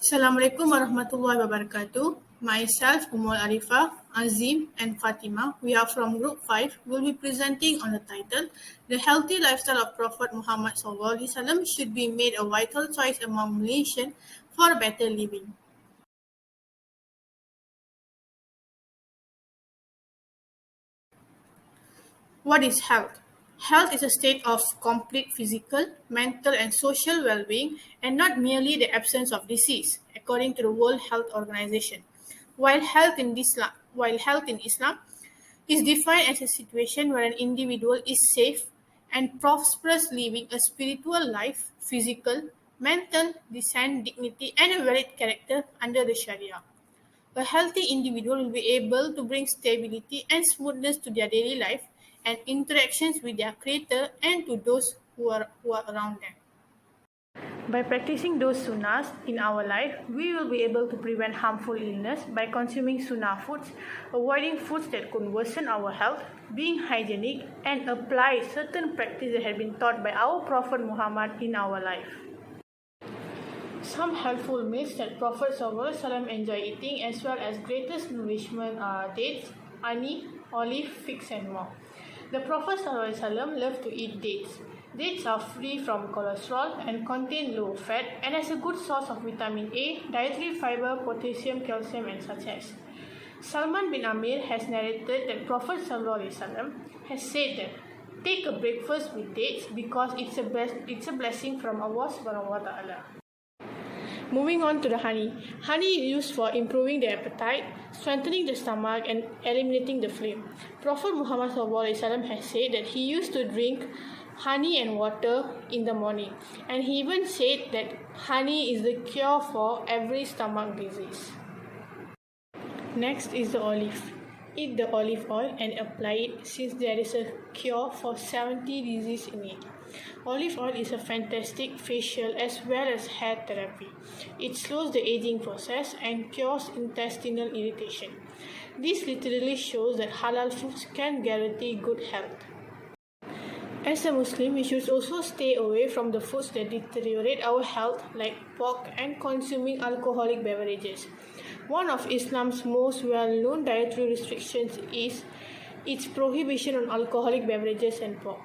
Assalamualaikum warahmatullahi wabarakatuh. Myself, Umar Arifah, Azim, and Fatima. We are from Group 5. We'll be presenting on the title, The Healthy Lifestyle of Prophet Muhammad SAW should be made a vital choice among Malaysians for better living. What is health? Health is a state of complete physical, mental, and social well being, and not merely the absence of disease, according to the World Health Organization. While health in Islam is defined as a situation where an individual is safe and prosperous living a spiritual life, physical, mental, decent, dignity, and a valid character under the Sharia. A healthy individual will be able to bring stability and smoothness to their daily life and interactions with their creator and to those who are around them. By practicing those sunnahs in our life, we will be able to prevent harmful illness by consuming sunnah foods, avoiding foods that could worsen our health, being hygienic, and apply certain practices that have been taught by our Prophet Muhammad in our life. Some helpful meals that Prophet ﷺ enjoyed eating as well as greatest nourishment are dates, honey, olive, figs, and more. The Prophet ﷺ loved to eat dates. Dates are free from cholesterol and contain low fat and as a good source of vitamin A, dietary fiber, potassium, calcium, and such as. Salman bin Amir has narrated that Prophet ﷺ has said that take a breakfast with dates because it's a blessing from Allah subhanahu wa ta'ala. Moving on to the honey. Honey is used for improving the appetite, strengthening the stomach, and eliminating the phlegm. Prophet Muhammad ﷺ has said that he used to drink honey and water in the morning, and he even said that honey is the cure for every stomach disease. Next is the olive. Eat the olive oil and apply it since there is a cure for 70 diseases in it. Olive oil is a fantastic facial as well as hair therapy. It slows the aging process and cures intestinal irritation. This literally shows that halal foods can guarantee good health. As a Muslim, we should also stay away from the foods that deteriorate our health like pork and consuming alcoholic beverages. One of Islam's most well-known dietary restrictions is its prohibition on alcoholic beverages and pork.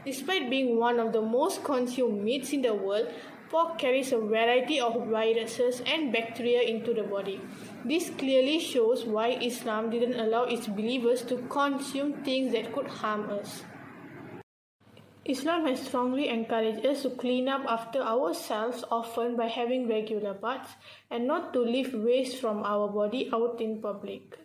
Despite being one of the most consumed meats in the world, pork carries a variety of viruses and bacteria into the body. This clearly shows why Islam didn't allow its believers to consume things that could harm us. Islam has strongly encouraged us to clean up after ourselves often by having regular baths and not to leave waste from our body out in public.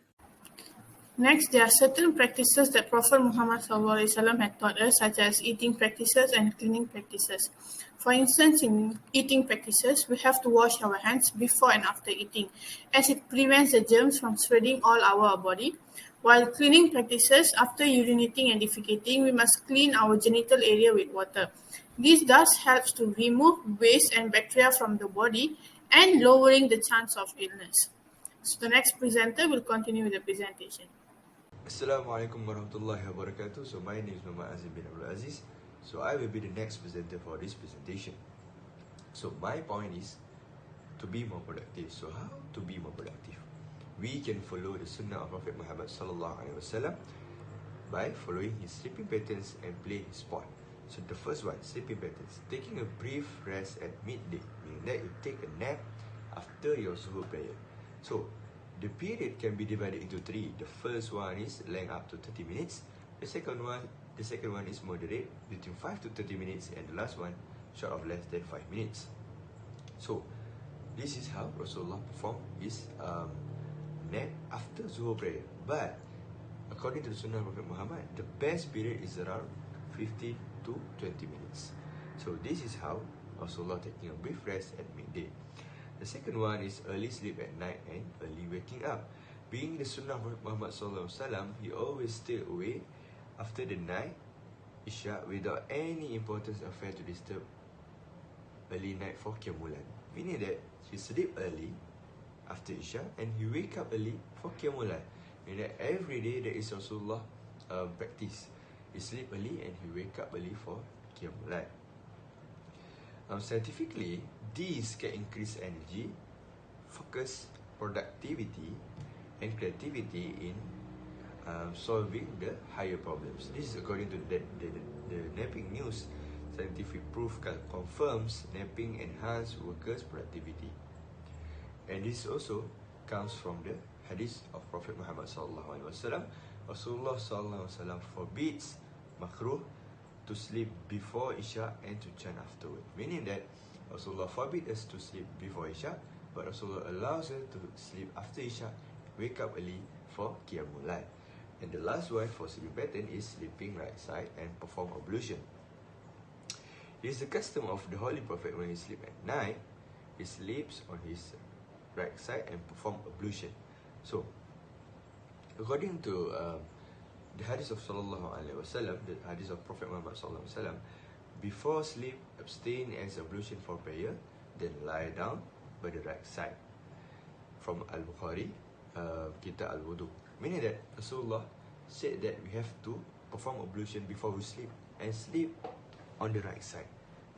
Next, there are certain practices that Prophet Muhammad ﷺ had taught us, such as eating practices and cleaning practices. For instance, in eating practices, we have to wash our hands before and after eating, as it prevents the germs from spreading all over our body. While cleaning practices, after urinating and defecating, we must clean our genital area with water. This thus helps to remove waste and bacteria from the body and lowering the chance of illness. So the next presenter will continue with the presentation. Assalamualaikum warahmatullahi wabarakatuh. So my name is Muhammad Azim bin Abdul Aziz. So I will be the next presenter for this presentation. So my point is to be more productive. So how to be more productive? We can follow the sunnah of Prophet Muhammad sallallahu alaihi wasallam by following his sleeping patterns and play his sport. So the first one, sleeping patterns. Taking a brief rest at midday, meaning that you take a nap after your subuh prayer. So the period can be divided into three. The first one is length up to 30 minutes. The second one is moderate, between 5 to 30 minutes, and the last one short of less than 5 minutes. So this is how Rasulullah performed his nap after Zuhur prayer. But according to the Sunnah of Prophet Muhammad, the best period is around 15 to 20 minutes. So this is how Rasulullah taking a brief rest at midday. The second one is early sleep at night and early waking up. Being the Sunnah of Prophet Muhammad SAW, he always stay away after the night Isha without any important affair to disturb early night for Qiyamulan. Meaning that he sleep early after Isha and he wake up early for Qiyamulan. Meaning that every day there is Rasulullah practice. He sleep early and he wake up early for Qiyamul Lail. Scientifically, these can increase energy focus, productivity, and creativity in solving the higher problems. This is according to the napping news. Scientific proof confirms napping enhance workers' productivity. And this also comes from the hadith of Prophet Muhammad sallallahu alaihi wasallam. Rasulullah sallallahu alaihi wasallam forbids makruh to sleep before Isha and to chant afterward. Meaning that Rasulullah forbids us to sleep before Isha, but Rasulullah allows us to sleep after Isha, wake up early for Qiyamul Lail. And the last one for sleeping pattern is sleeping right side and perform ablution. It is the custom of the Holy Prophet when he sleeps at night, he sleeps on his right side and perform ablution. So, according to the hadith of Sallallahu Alaihi Wasallam, the hadith of Prophet Muhammad Sallallahu Alaihi Wasallam, before sleep, abstain as ablution for prayer, then lie down by the right side. From Al-Bukhari, Kitab Al-Wudu. Meaning that Rasulullah said that we have to perform ablution before we sleep and sleep on the right side.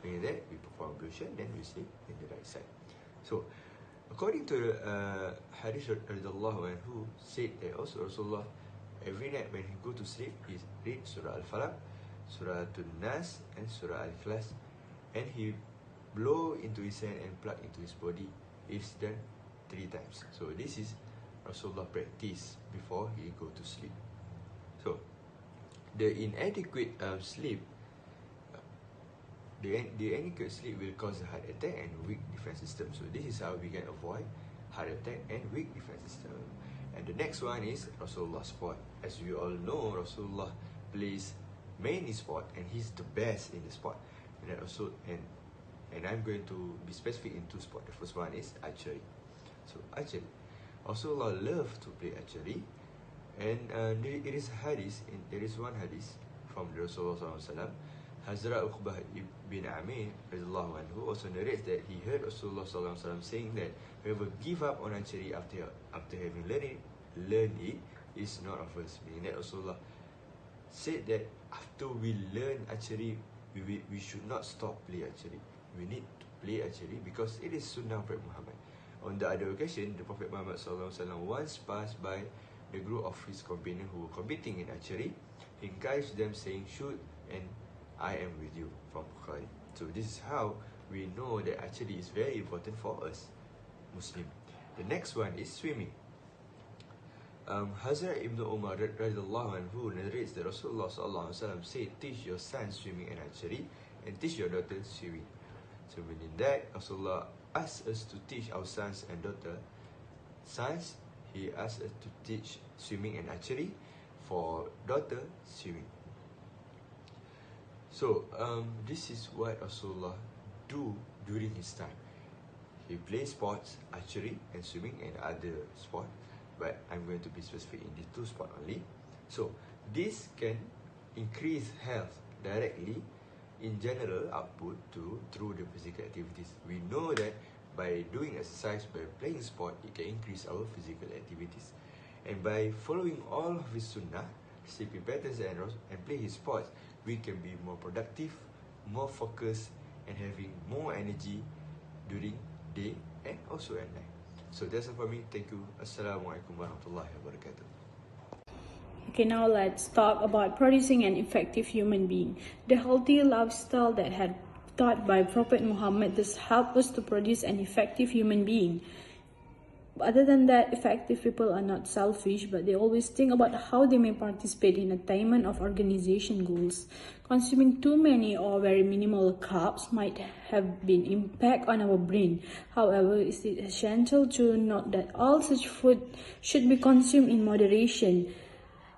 Meaning that we perform ablution, then we sleep in the right side. So, according to Hadith radhiyallahu anhu said that also Rasulullah every night when he go to sleep he read Surah Al-Falaq, Surah An-Nas and Surah Al-Ikhlas, and he blow into his hand and plug into his body. It's done 3 times. So this is Rasulullah practice before he go to sleep. So the inadequate sleep, the inadequate sleep will cause a heart attack and weak defense system. So this is how we can avoid heart attack and weak defense system. And the next one is Rasulullah sport. As we all know, Rasulullah plays many sport and he's the best in the sport. And also and I'm going to be specific in 2 sports. The first one is archery. So archery, Rasulullah loved to play archery, and there is one hadith from the Rasulullah SAW. Hazrat Uqbah ibn Amir radhiyallahu anhu also narrates that he heard Rasulullah SAW saying that whoever give up on archery after having learned it is not of us. Meaning that Rasulullah said that after we learn archery, we should not stop play archery. We need to play archery because it is Sunnah of Prophet Muhammad. On the other occasion, the Prophet Muhammad SAW once passed by the group of his companions who were competing in archery. He encouraged them saying, "Shoot and I am with you," from Bukhari. So this is how we know that archery is very important for us Muslim. The next one is swimming. Hazrat Ibn Umar radhiyallahu anhu narrates that Rasulullah SAW said, "Teach your son swimming and archery, and teach your daughter swimming." So meaning that Rasulullah asks us to teach our sons and daughters. Sons, he asks us to teach swimming and archery. For daughter, swimming. So this is what Rasulullah do during his time. He plays sports, archery and swimming and other sport, but I'm going to be specific in these 2 sports only. So this can increase health directly in general output through the physical activities. We know that by doing exercise, by playing sport, it can increase our physical activities. And by following all of his sunnah, sleeping patterns and play his sports, we can be more productive, more focused, and having more energy during day and also at night. So that's all for me. Thank you. Assalamualaikum warahmatullahi wabarakatuh. Okay, now let's talk about producing an effective human being. The healthy lifestyle that had taught by Prophet Muhammad thus help us to produce an effective human being. Other than that, effective people are not selfish, but they always think about how they may participate in attainment of organization goals. Consuming too many or very minimal carbs might have an impact on our brain. However, it is essential to note that all such food should be consumed in moderation.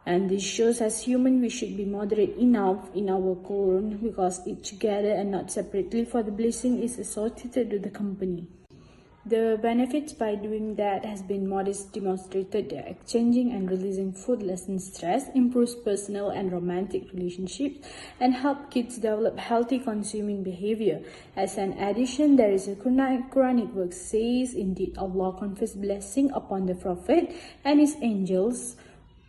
And this shows as human we should be moderate enough in our Quran because eat together and not separately, for the blessing is associated with the company. The benefits by doing that has been modest demonstrated that exchanging and releasing food lessens stress, improves personal and romantic relationships, and help kids develop healthy consuming behavior. As an addition, there is a Quranic verse says, "Indeed, Allah confers blessing upon the Prophet and his angels.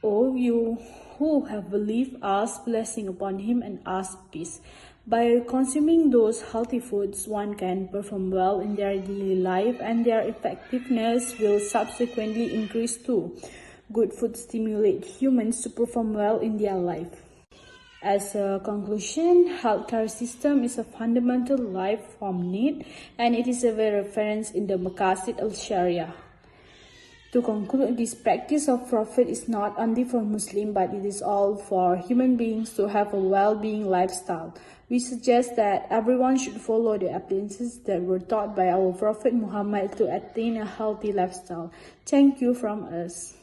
O you who have believed, ask blessing upon him and ask peace." By consuming those healthy foods, one can perform well in their daily life and their effectiveness will subsequently increase too. Good food stimulate humans to perform well in their life. As a conclusion, healthcare system is a fundamental life form need and it is a very reference in the Maqasid al-Sharia. To conclude, this practice of Prophet is not only for Muslims but it is all for human beings to have a well-being lifestyle. We suggest that everyone should follow the appearances that were taught by our Prophet Muhammad to attain a healthy lifestyle. Thank you from us.